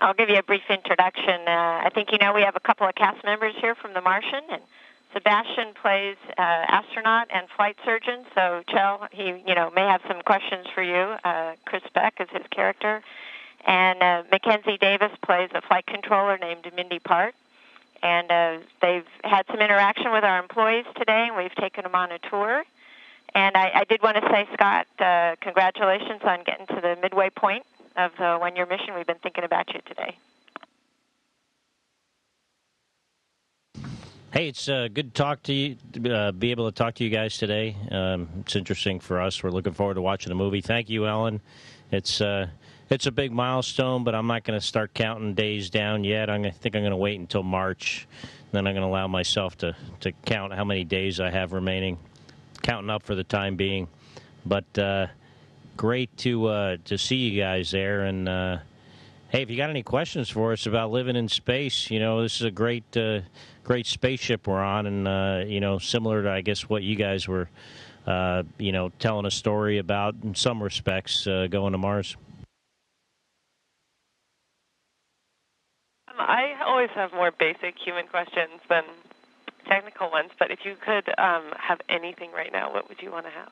I'll give you a brief introduction. I think you know we have a couple of cast members here from The Martian, and Sebastian plays astronaut and flight surgeon. So, Chell, he may have some questions for you. Chris Beck is his character, and Mackenzie Davis plays a flight controller named Mindy Part. And they've had some interaction with our employees today, and we've taken them on a tour. And I did want to say, Scott, congratulations on getting to the midway point of the one-year mission. We've been thinking about you today. Hey, it's good to talk to you, be able to talk to you guys today. It's interesting for us. We're looking forward to watching the movie. Thank you, Ellen. It's a big milestone, but I'm not going to start counting days down yet. I think I'm going to wait until March. Then I'm going to allow myself to count how many days I have remaining, counting up for the time being. But great to see you guys there. And, hey, if you got any questions for us about living in space, this is a great spaceship we're on. And, similar to, I guess, what you guys were, telling a story about in some respects going to Mars. I always have more basic human questions than technical ones, but if you could have anything right now, what would you want to have?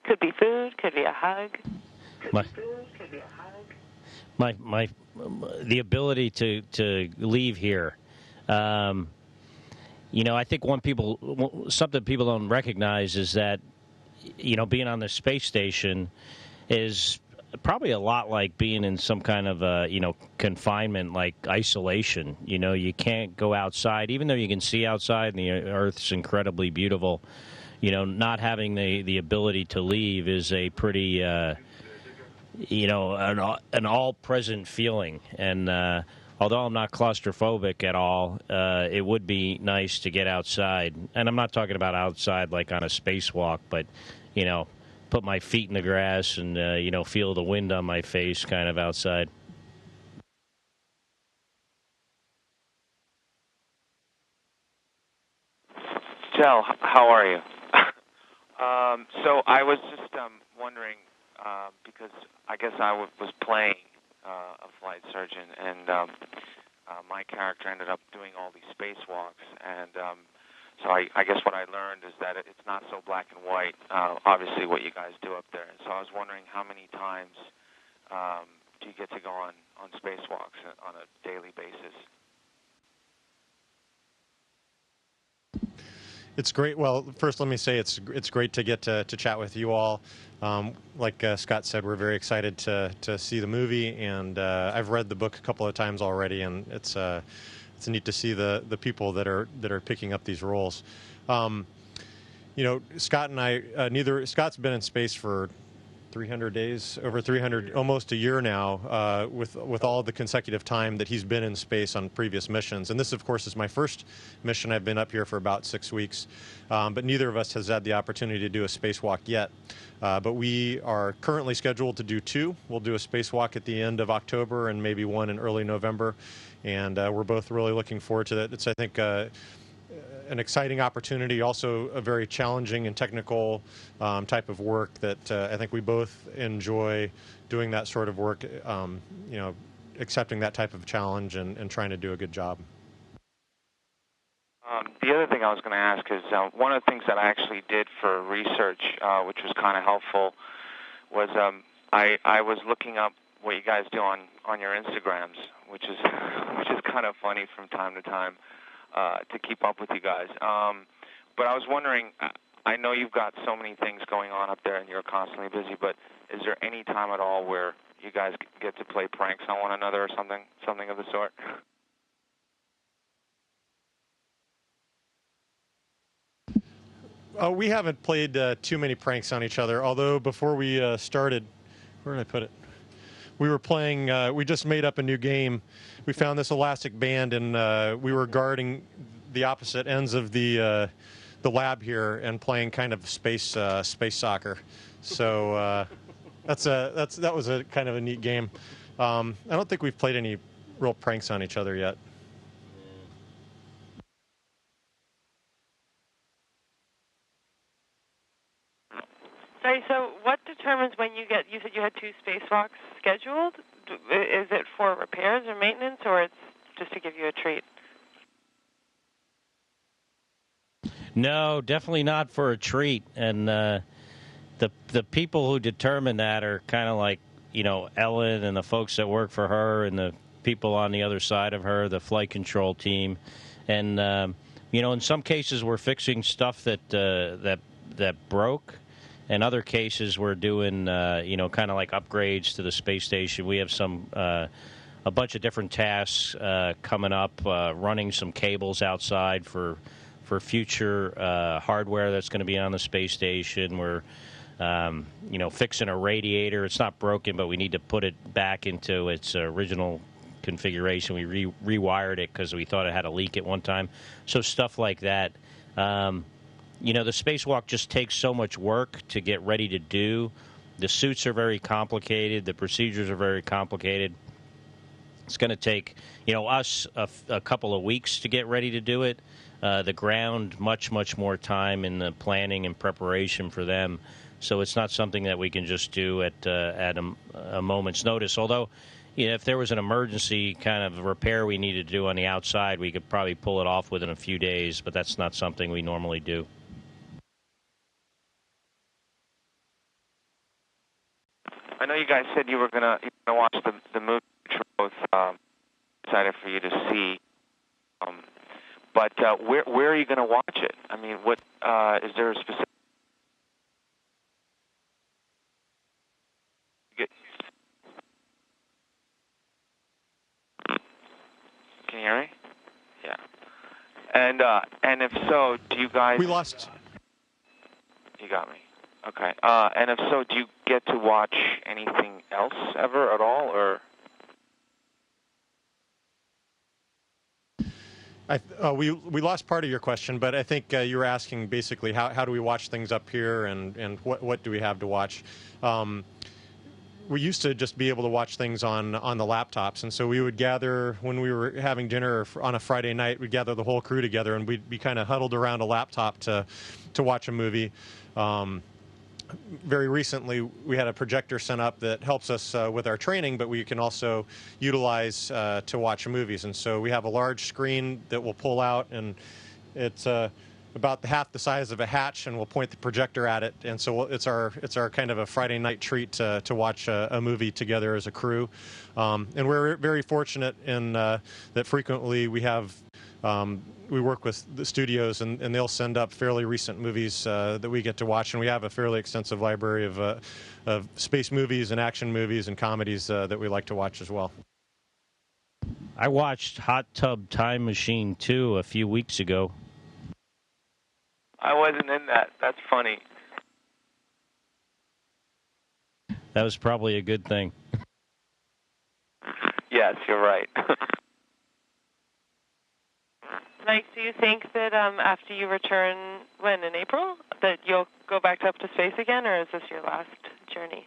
Could be food, could be a hug. The ability to leave here. I think something people don't recognize is that, being on the space station is probably a lot like being in some kind of, confinement, like isolation. You can't go outside, even though you can see outside and the Earth's incredibly beautiful. Not having the ability to leave is a pretty, an all-present feeling. And although I'm not claustrophobic at all, it would be nice to get outside. And I'm not talking about outside like on a spacewalk, but, put my feet in the grass and, feel the wind on my face kind of outside. Jell, how are you? So I was just wondering, because I guess I was playing a flight surgeon, and my character ended up doing all these spacewalks, and so I guess what I learned is that it's not so black and white, obviously, what you guys do up there. And so I was wondering how many times do you get to go on spacewalks on a daily basis? It's great. Well, first, let me say it's great to get to chat with you all. Like Scott said, we're very excited to see the movie, and I've read the book a couple of times already, and it's neat to see the people that are picking up these roles. Scott and I, Scott's been in space for 300 days, over 300, almost a year now, with all the consecutive time that he's been in space on previous missions. And this, of course, is my first mission. I've been up here for about 6 weeks, but neither of us has had the opportunity to do a spacewalk yet. But we are currently scheduled to do 2. We'll do a spacewalk at the end of October and maybe one in early November. And we're both really looking forward to that. It's, I think, an exciting opportunity, also a very challenging and technical type of work that I think we both enjoy doing that sort of work, accepting that type of challenge and trying to do a good job. The other thing I was going to ask is one of the things that I actually did for research, which was kind of helpful, was I was looking up what you guys do on your Instagrams, which is kind of funny from time to time. To keep up with you guys. But I was wondering, I know you've got so many things going on up there and you're constantly busy, but is there any time at all where you guys get to play pranks on one another or something of the sort? We haven't played too many pranks on each other, although before we started, where did I put it? We were playing, we just made up a new game. We found this elastic band, and we were guarding the opposite ends of the lab here and playing kind of space soccer. So that was a kind of a neat game. I don't think we've played any real pranks on each other yet. Sorry, so what determines when you said you had 2 spacewalks scheduled? Is it for repairs or maintenance, or it's just to give you a treat? No, definitely not for a treat. And the people who determine that are kind of like, Ellen and the folks that work for her and the people on the other side of her, the flight control team. And, in some cases we're fixing stuff that broke. In other cases we're doing, kind of like upgrades to the space station. We have a bunch of different tasks coming up, running some cables outside for future hardware that's going to be on the space station. We're, fixing a radiator. It's not broken, but we need to put it back into its original configuration. We rewired it because we thought it had a leak at one time. So stuff like that. The spacewalk just takes so much work to get ready to do. The suits are very complicated. The procedures are very complicated. It's going to take, us a couple of weeks to get ready to do it. The ground, much, much more time in the planning and preparation for them. So it's not something that we can just do at a moment's notice. Although, if there was an emergency kind of repair we needed to do on the outside, we could probably pull it off within a few days, but that's not something we normally do. I know you guys said you were gonna watch the movie, which we're both excited for you to see. But where are you going to watch it? I mean, what is there a specific? Can you hear me? Yeah. And if so, do you guys? We lost. You got me. Okay. And if so, do you get to watch anything else ever at all, or? We lost part of your question, but I think you were asking basically how do we watch things up here and what do we have to watch. We used to just be able to watch things on the laptops, and so we would gather when we were having dinner on a Friday night. We'd gather the whole crew together, and we'd be kind of huddled around a laptop to watch a movie. Very recently, we had a projector sent up that helps us with our training, but we can also utilize to watch movies. And so we have a large screen that we'll pull out, and it's about half the size of a hatch, and we'll point the projector at it. And so it's our kind of a Friday night treat to watch a movie together as a crew. And we're very fortunate in that frequently we have. We work with the studios, and they'll send up fairly recent movies that we get to watch, and we have a fairly extensive library of space movies and action movies and comedies that we like to watch as well. I watched Hot Tub Time Machine 2 a few weeks ago. I wasn't in that. That's funny. That was probably a good thing. Yes, you're right. Mike, do you think that after you return, in April, that you'll go back up to space again, or is this your last journey?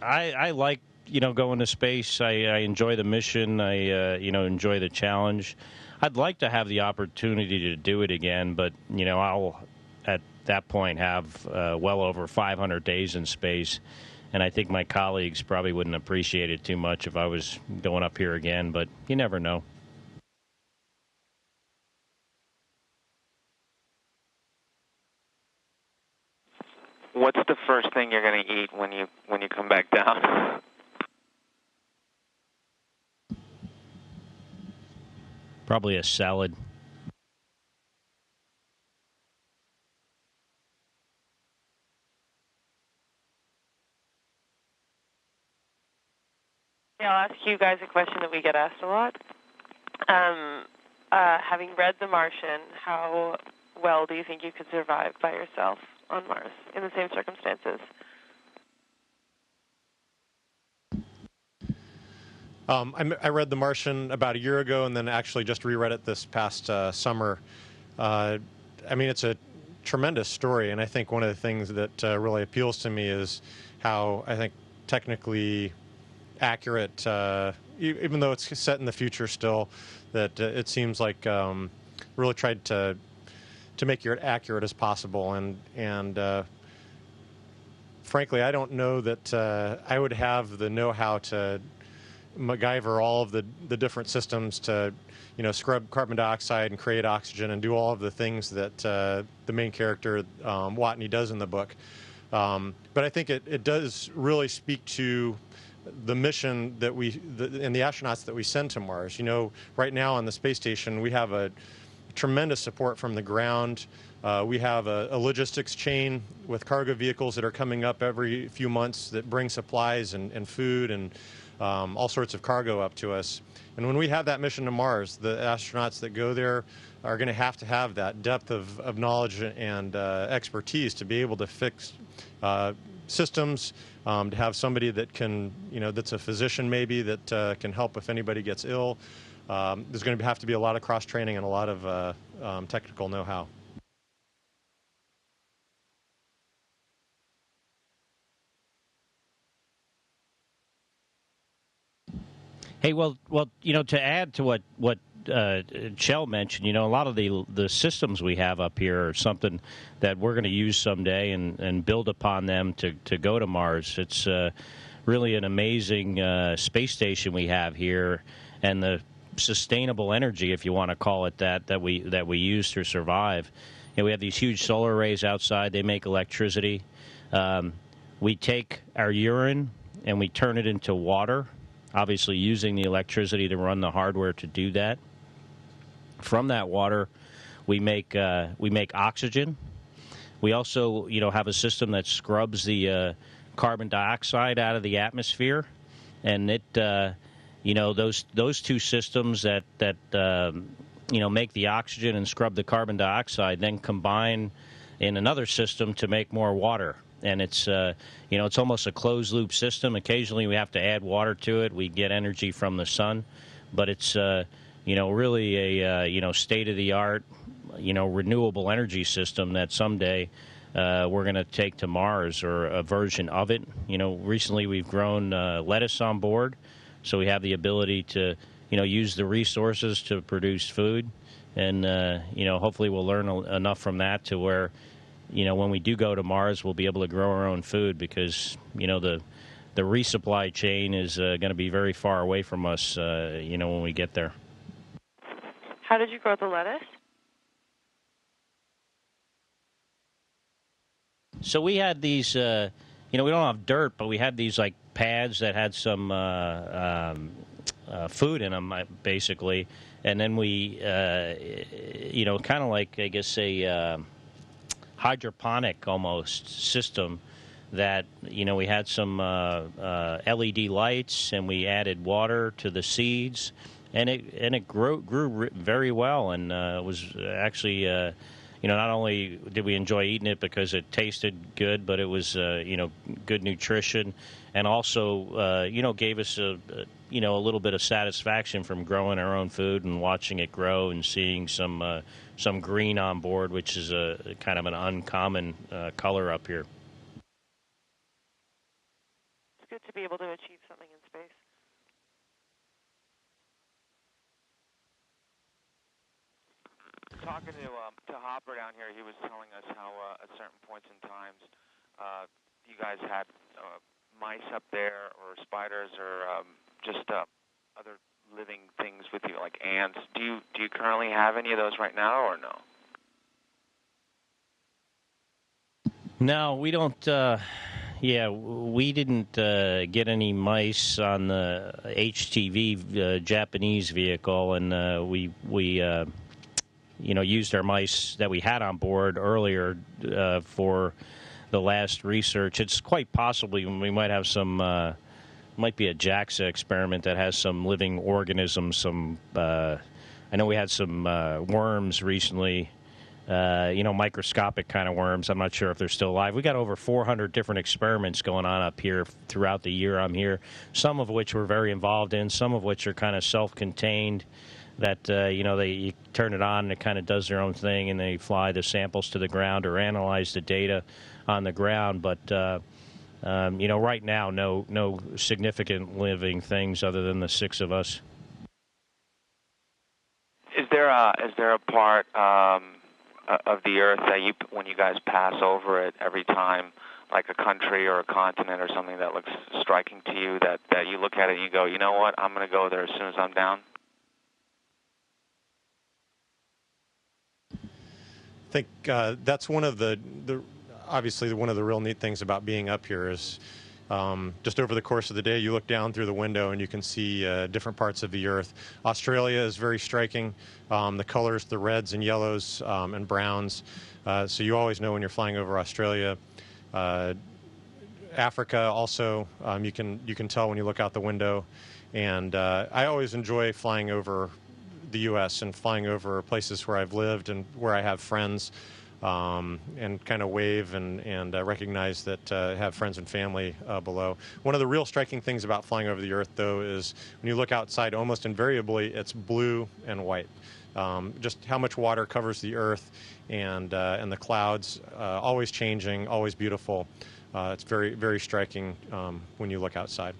I like, going to space. I enjoy the mission. I, enjoy the challenge. I'd like to have the opportunity to do it again, but, I'll, at that point, have well over 500 days in space. And I think my colleagues probably wouldn't appreciate it too much if I was going up here again, but you never know. What's the first thing you're going to eat when you come back down? Probably a salad. Yeah, I'll ask you guys a question that we get asked a lot. Having read The Martian, how well do you think you could survive by yourself on Mars in the same circumstances? I read The Martian about a year ago, and then actually just reread it this past summer. It's a tremendous story, and I think one of the things that really appeals to me is how I think technically accurate, even though it's set in the future still, that it seems like really tried to to make it accurate as possible. And frankly, I don't know that I would have the know-how to MacGyver all of the different systems to, scrub carbon dioxide and create oxygen and do all of the things that the main character, Watney, does in the book. But I think it does really speak to the mission that and the astronauts that we send to Mars. Right now on the space station, we have a tremendous support from the ground. We have a logistics chain with cargo vehicles that are coming up every few months that bring supplies and food and all sorts of cargo up to us. And when we have that mission to Mars, the astronauts that go there are going to have that depth of knowledge and expertise to be able to fix systems, to have somebody that can, that's a physician maybe that can help if anybody gets ill. There's going to have to be a lot of cross-training and a lot of technical know-how. Hey, well, to add to what Chell mentioned, a lot of the systems we have up here are something that we're going to use someday and build upon them to go to Mars. It's really an amazing space station we have here, and the sustainable energy, if you want to call it that we use to survive. We have these huge solar arrays outside. They make electricity. We take our urine and we turn it into water, obviously using the electricity to run the hardware to do that. From that water, we make oxygen. We also, have a system that scrubs the carbon dioxide out of the atmosphere, and it, those two systems that make the oxygen and scrub the carbon dioxide, then combine in another system to make more water. And it's it's almost a closed loop system. Occasionally we have to add water to it. We get energy from the sun, but it's really a state of the art renewable energy system that someday we're going to take to Mars, or a version of it. Recently we've grown lettuce on board, so we have the ability to use the resources to produce food, and hopefully we'll learn enough from that to where when we do go to Mars, we'll be able to grow our own food, because, the resupply chain is going to be very far away from us, when we get there. How did you grow the lettuce? So we had these, we don't have dirt, but we had these, like, pads that had some food in them, basically. And then we, kind of like, I guess, a hydroponic almost system that we had some LED lights, and we added water to the seeds, and it grew very well, and it was actually not only did we enjoy eating it because it tasted good, but it was good nutrition, and also gave us a little bit of satisfaction from growing our own food and watching it grow and seeing some green on board, which is a kind of an uncommon color up here. It's good to be able to achieve something in space. Talking to Hopper down here, he was telling us how at certain points in times you guys had mice up there, or spiders, or just other living things with you, like ants. Do you currently have any of those right now, or no? No, we don't. We didn't get any mice on the HTV Japanese vehicle, and we used our mice that we had on board earlier for the last research. It's quite possibly we might have some. Might be a JAXA experiment that has some living organisms. I know we had some worms recently. Microscopic kind of worms. I'm not sure if they're still alive. We got over 400 different experiments going on up here throughout the year I'm here, some of which we're very involved in, some of which are kind of self-contained, that, you turn it on and it kind of does their own thing, and they fly the samples to the ground or analyze the data on the ground. But, right now, no significant living things other than the 6 of us. Is there a part of the Earth that when you guys pass over it every time, like a country or a continent or something that looks striking to you, that you look at it and you go, you know what, I'm going to go there as soon as I'm down? I think that's one of the obviously one of the real neat things about being up here is just over the course of the day, you look down through the window and you can see different parts of the Earth. Australia is very striking. The colors, the reds and yellows and browns. So you always know when you're flying over Australia. Africa also, you can tell when you look out the window. And I always enjoy flying over the U.S. and flying over places where I've lived and where I have friends, and kind of wave and recognize that have friends and family below. One of the real striking things about flying over the Earth, though, is when you look outside, almost invariably it's blue and white. Just how much water covers the Earth, and the clouds, always changing, always beautiful. It's very, very striking when you look outside.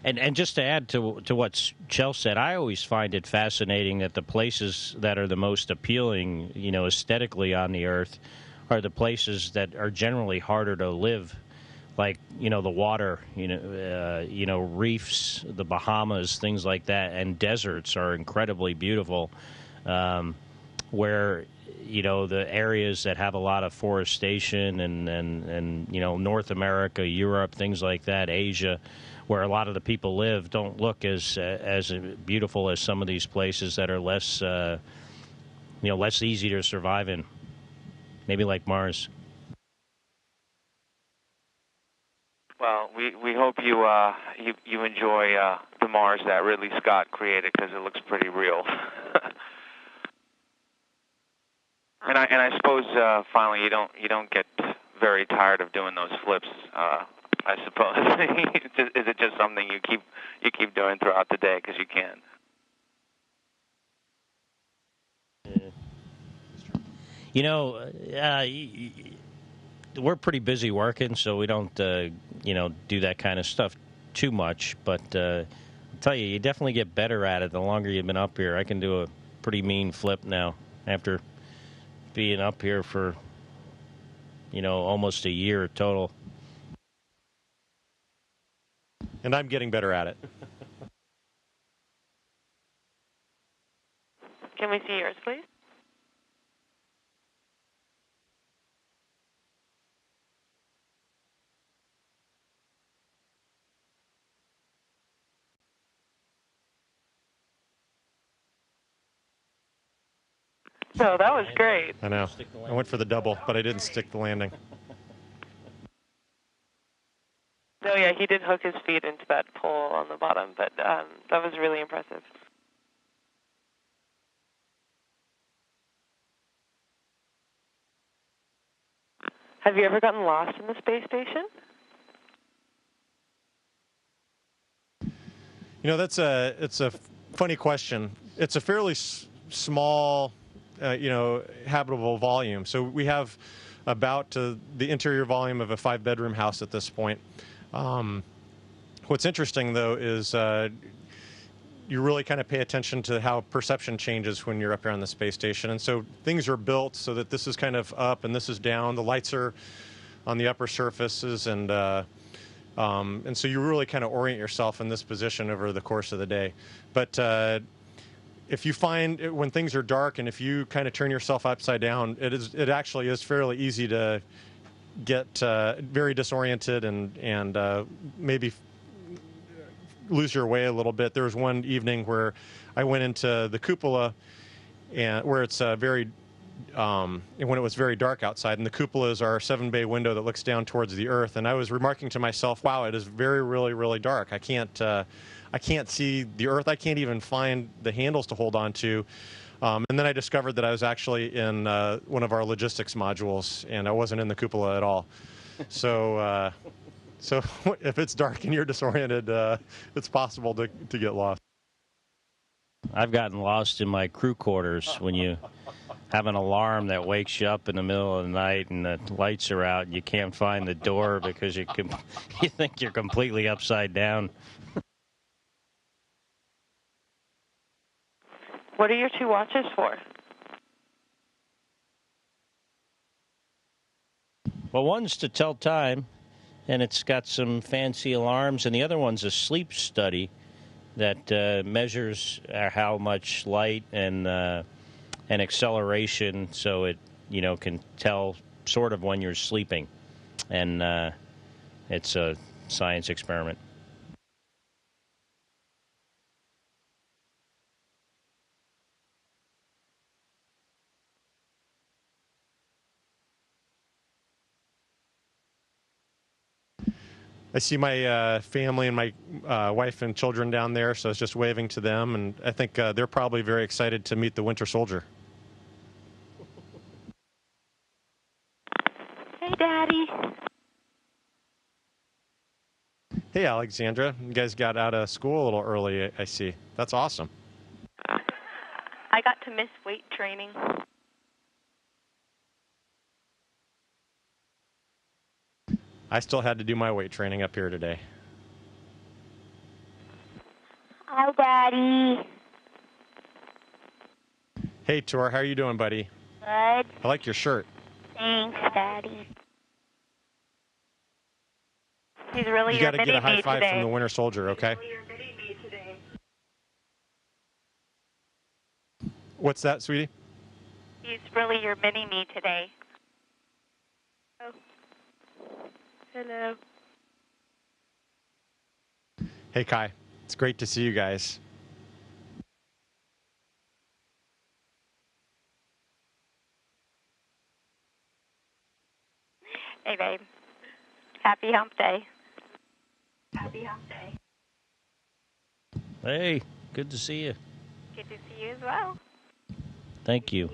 And just to add to what Chell said, I always find it fascinating that the places that are the most appealing, aesthetically on the Earth, are the places that are generally harder to live, like the water, reefs, the Bahamas, things like that, and deserts are incredibly beautiful, where the areas that have a lot of forestation and North America, Europe, things like that, Asia, where a lot of the people live, don't look as beautiful as some of these places that are less less easy to survive in, maybe like Mars. Well, we hope you enjoy the Mars that Ridley Scott created, because it looks pretty real. And I suppose finally you don't get very tired of doing those flips. I suppose. Is it just something you keep doing throughout the day because you can? We're pretty busy working, so we don't do that kind of stuff too much. But I'll tell you definitely get better at it the longer you've been up here. I can do a pretty mean flip now after being up here for almost a year total. And I'm getting better at it. Can we see yours, please? No, that was great. I know. I went for the double, but I didn't stick the landing. No, yeah, he did hook his feet into that pole on the bottom, but that was really impressive. Have you ever gotten lost in the space station? It's a funny question. It's a fairly small, habitable volume. So we have about the interior volume of a 5-bedroom house at this point. What's interesting, though, is you really kind of pay attention to how perception changes when you're up here on the space station. And so things are built so that this is kind of up and this is down. The lights are on the upper surfaces, and so you really kind of orient yourself in this position over the course of the day. But if you find when things are dark and if you kind of turn yourself upside down, it actually is fairly easy to get very disoriented and maybe lose your way a little bit. There was one evening where I went into the cupola, and where it's when it was very dark outside, and the cupola is our 7-bay window that looks down towards the Earth. And I was remarking to myself, "Wow, it is really, really dark. I can't see the Earth. I can't even find the handles to hold on to." And then I discovered that I was actually in one of our logistics modules, and I wasn't in the cupola at all. So if it's dark and you're disoriented, it's possible to get lost. I've gotten lost in my crew quarters when you have an alarm that wakes you up in the middle of the night and the lights are out and you can't find the door because you think you're completely upside down. What are your two watches for? Well, one's to tell time, and it's got some fancy alarms, and the other one's a sleep study that measures how much light and acceleration, so it can tell sort of when you're sleeping, and it's a science experiment. I see my family and my wife and children down there, so I was just waving to them, and I think they're probably very excited to meet the Winter Soldier. Hey, Daddy. Hey, Alexandra. You guys got out of school a little early, I see. That's awesome. I got to miss weight training. I still had to do my weight training up here today. Hi, Daddy. Hey, Tor, how are you doing, buddy? Good. I like your shirt. Thanks, Daddy. He's really You your got to get a high mini-me five today. from the Winter Soldier, okay? What's that, sweetie? He's really your mini-me today. Oh. Hello. Hey, Kai. It's great to see you guys. Hey, babe. Happy hump day. Happy hump day. Hey, good to see you. Good to see you as well. Thank you.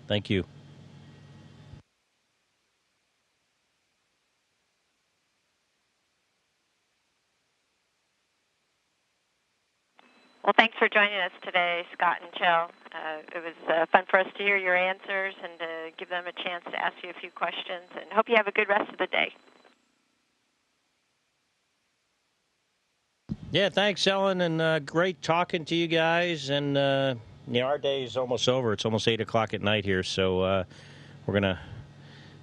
Thank you. Well, thanks for joining us today, Scott and Jill. It was fun for us to hear your answers and to give them a chance to ask you a few questions, and hope you have a good rest of the day. Yeah, thanks, Ellen, and great talking to you guys. And our day is almost over. It's almost 8 o'clock at night here, so we're going to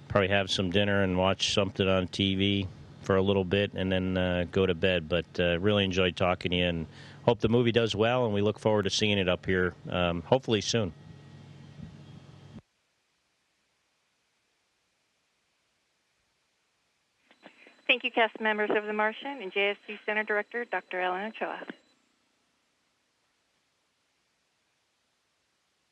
probably have some dinner and watch something on TV for a little bit and then go to bed. But really enjoyed talking to you and hope the movie does well, and we look forward to seeing it up here hopefully soon. Thank you, cast members of The Martian and JSC Center Director, Dr. Ellen Ochoa.